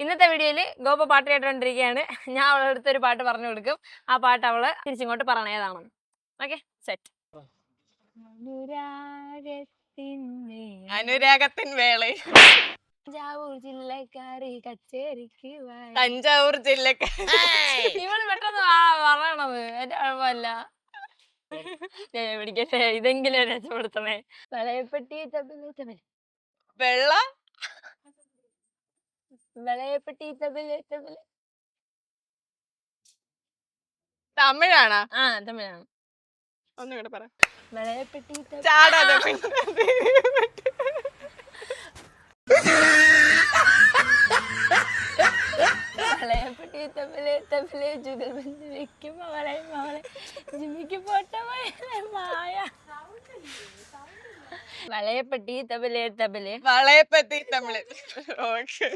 ഇന്നത്തെ വീഡിയോയിൽ ഗോപ പാട്ട് കേട്ടോണ്ടിരിക്കുകയാണ്. ഞാൻ അവളുടെ അടുത്തൊരു പാട്ട് പറഞ്ഞു കൊടുക്കും. ആ പാട്ട് അവള് തിരിച്ചിങ്ങോട്ട് പറയണേതാണെന്ന്. Okay, set. അനുരാഗത്തിൻ വേള തഞ്ചാവൂർ ജില്ലക്കാരി കച്ചേരിക്ക് തഞ്ചാവൂർ ജില്ലക്കാരി ഇവള് പെട്ടെന്ന് പറയണത് എന്റെ കുഴപ്പമല്ല. പിടിക്കട്ടെ, ഇതെങ്കിലും രക്ഷപ്പെടുത്തണേ. വളയപ്പെട്ടി വെള്ള വളയപ്പെട്ടി തമിഴാണോ? ആ, തമിഴാണ്. ഒന്നുകൂടെ പറ. വളയപ്പെട്ടി ചാടാതെ വളയപ്പെട്ടി തമ്മില് ജുഗൽബന്ധി വെക്കും അവളെ മകളെ ജിമ്മിക്ക് പോട്ട മായ. വളയപ്പെട്ടി തബിലെ വളയപ്പെട്ടി തമിഴ്. ഓക്കെ.